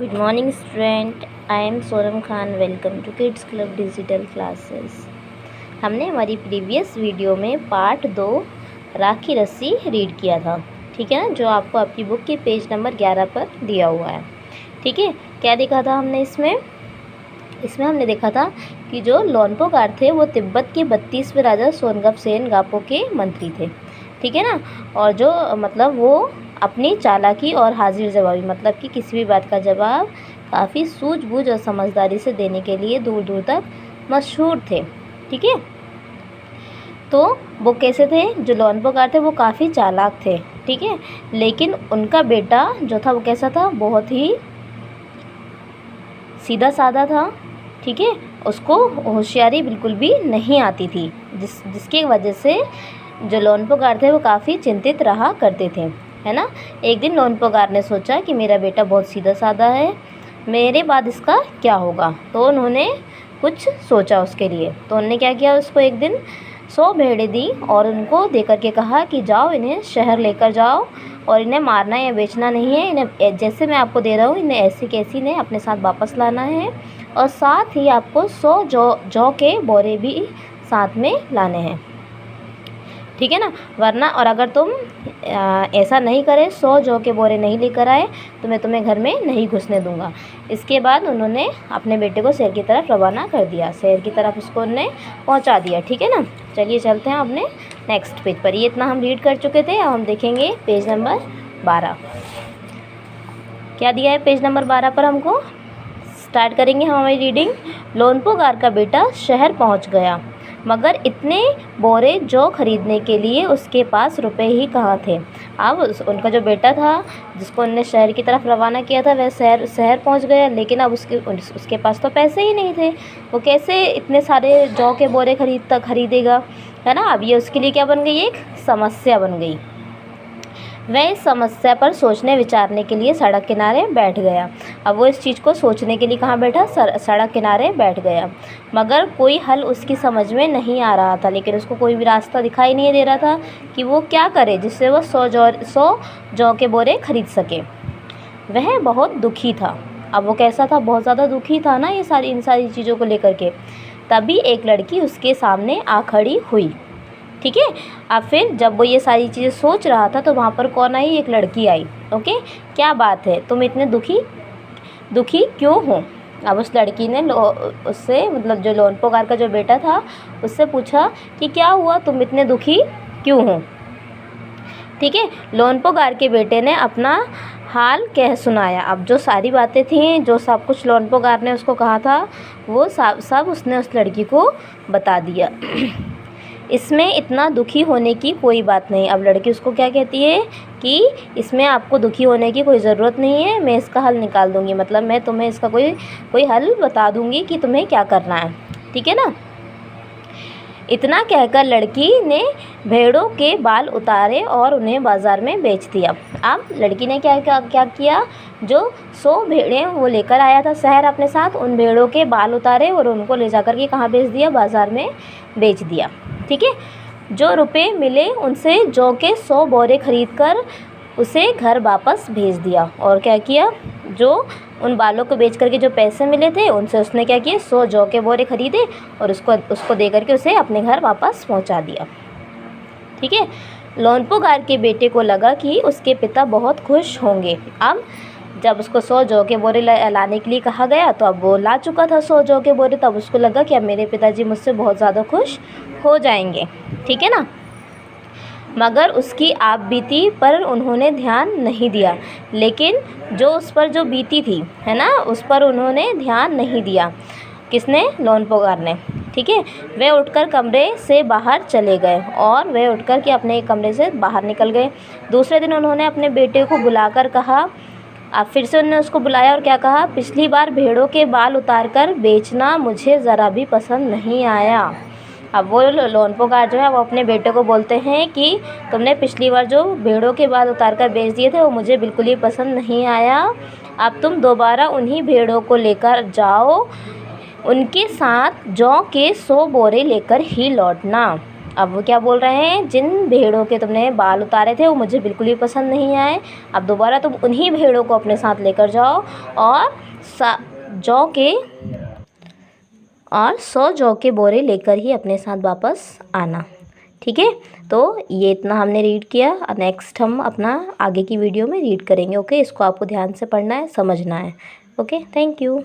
Good morning student, I am Sonam Khan. Welcome to kids club digital classes. हमने हमारी previous video में part 2 राख की रस्सी रीड किया था, ठीक है ना, जो आपको आपकी बुक के पेज नंबर 11 पर दिया हुआ है। ठीक है, क्या देखा था हमने इसमें हमने देखा था कि जो लोनपोगार थे वो तिब्बत के 32वें राजा सोनगपसेन गापो के मंत्री थे, ठीक है ना। और जो मतलब वो अपनी चालाकी और हाजिर जवाबी, मतलब कि किसी भी बात का जवाब काफ़ी सूझबूझ और समझदारी से देने के लिए दूर दूर तक मशहूर थे, ठीक है। तो वो कैसे थे, जो लोनपोगार थे वो काफ़ी चालाक थे, ठीक है। लेकिन उनका बेटा जो था वो कैसा था, बहुत ही सीधा साधा था, ठीक है। उसको होशियारी बिल्कुल भी नहीं आती थी, जिसकी वजह से जो लोनपोगार थे वो काफ़ी चिंतित रहा करते थे, है ना। एक दिन लोनपोगार ने सोचा कि मेरा बेटा बहुत सीधा साधा है, मेरे बाद इसका क्या होगा। तो उन्होंने कुछ सोचा उसके लिए। तो उन्होंने क्या किया, उसको एक दिन 100 भेड़ें दी और उनको देकर के कहा कि जाओ इन्हें शहर लेकर जाओ और इन्हें मारना या बेचना नहीं है, इन्हें जैसे मैं आपको दे रहा हूँ इन्हें ऐसी कैसी इन्हें अपने साथ वापस लाना है। और साथ ही आपको 100 जौ के बोरे भी साथ में लाने हैं, ठीक है ना। वरना और अगर तुम ऐसा नहीं करे, 100 जौ के बोरे नहीं लेकर आए तो मैं तुम्हें घर में नहीं घुसने दूंगा। इसके बाद उन्होंने अपने बेटे को शहर की तरफ रवाना कर दिया, शहर की तरफ उसको उन्होंने पहुंचा दिया, ठीक है ना। चलिए चलते हैं अपने नेक्स्ट पेज पर। ये इतना हम रीड कर चुके थे, अब हम देखेंगे पेज नंबर 12 क्या दिया है। पेज नंबर 12 पर हमको स्टार्ट करेंगे हम हमारी रीडिंग। लोनपोगार का बेटा शहर पहुंच गया, मगर इतने बोरे जौ खरीदने के लिए उसके पास रुपए ही कहाँ थे। अब उनका जो बेटा था जिसको उन्होंने शहर की तरफ रवाना किया था वह शहर पहुंच गया, लेकिन अब उसके पास तो पैसे ही नहीं थे। वो कैसे इतने सारे जौ के बोरे खरीदेगा, है ना। अब ये उसके लिए क्या बन गई, एक समस्या बन गई। वह इस समस्या पर सोचने विचारने के लिए सड़क किनारे बैठ गया। अब वो इस चीज़ को सोचने के लिए कहाँ बैठा, सड़क किनारे बैठ गया। मगर कोई हल उसकी समझ में नहीं आ रहा था, लेकिन उसको कोई भी रास्ता दिखाई नहीं दे रहा था कि वो क्या करे जिससे वो 100 जौ के बोरे खरीद सके। वह बहुत दुखी था। अब वो कैसा था, बहुत ज़्यादा दुखी था ना इन सारी चीज़ों को लेकर के। तभी एक लड़की उसके सामने आ खड़ी हुई, ठीक है। अब फिर जब वो ये सारी चीज़ें सोच रहा था तो वहाँ पर कौन आई, एक लड़की आई। ओके, क्या बात है, तुम इतने दुखी क्यों हो। अब उस लड़की ने उससे, मतलब जो लोनपोगार का जो बेटा था उससे पूछा कि क्या हुआ, तुम इतने दुखी क्यों हो, ठीक है। लोनपोगार के बेटे ने अपना हाल कह सुनाया। अब जो सारी बातें थी, जो सब कुछ लोनपोगार ने उसको कहा था वो सब उसने उस लड़की को बता दिया। इसमें इतना दुखी होने की कोई बात नहीं। अब लड़की उसको क्या कहती है कि इसमें आपको दुखी होने की कोई ज़रूरत नहीं है, मैं इसका हल निकाल दूंगी, मतलब मैं तुम्हें इसका कोई हल बता दूंगी कि तुम्हें क्या करना है, ठीक है ना। इतना कहकर लड़की ने भेड़ों के बाल उतारे और उन्हें बाज़ार में बेच दिया। अब लड़की ने क्या किया, जो 100 भेड़ें वो लेकर आया था शहर अपने साथ, उन भेड़ों के बाल उतारे और उनको ले जाकर के कहाँ बेच दिया, बाज़ार में बेच दिया, ठीक है। जो रुपए मिले उनसे जौ के 100 बोरे खरीदकर उसे घर वापस भेज दिया। और क्या किया, जो उन बालों को बेच करके जो पैसे मिले थे उनसे उसने क्या किया, 100 जौ के बोरे खरीदे और उसको दे करके उसे अपने घर वापस पहुंचा दिया, ठीक है। लोनपोगार के बेटे को लगा कि उसके पिता बहुत खुश होंगे। अब जब उसको 100 जौ के बोरे लाने के लिए कहा गया तो अब वो ला चुका था 100 जौ के बोरे। तब उसको लगा कि अब मेरे पिताजी मुझसे बहुत ज़्यादा खुश हो जाएंगे, ठीक है ना। मगर उसकी आप बीती पर उन्होंने ध्यान नहीं दिया, लेकिन जो उस पर जो बीती थी, है ना, उस पर उन्होंने ध्यान नहीं दिया। किसने, लोनपोगार ने, ठीक है। वे उठकर कमरे से बाहर चले गए और वे उठकर के अपने कमरे से बाहर निकल गए। दूसरे दिन उन्होंने अपने बेटे को बुलाकर कहा, अब फिर से उन्होंने उसको बुलाया और क्या कहा, पिछली बार भेड़ों के बाल उतारकर बेचना मुझे ज़रा भी पसंद नहीं आया। अब वो लोनपोगार जो है वो अपने बेटे को बोलते हैं कि तुमने पिछली बार जो भेड़ों के बाल उतारकर बेच दिए थे वो मुझे बिल्कुल ही पसंद नहीं आया। अब तुम दोबारा उन्हीं भेड़ों को लेकर जाओ, उनके साथ जौ के 100 बोरे लेकर ही लौटना। अब वो क्या बोल रहे हैं, जिन भेड़ों के तुमने बाल उतारे थे वो मुझे बिल्कुल भी पसंद नहीं आए। अब दोबारा तुम उन्हीं भेड़ों को अपने साथ लेकर जाओ और जौ के और 100 जौ के बोरे लेकर ही अपने साथ वापस आना। ठीक है, तो ये इतना हमने रीड किया। नेक्स्ट हम अपना आगे की वीडियो में रीड करेंगे। ओके, इसको आपको ध्यान से पढ़ना है, समझना है। Okay, thank you.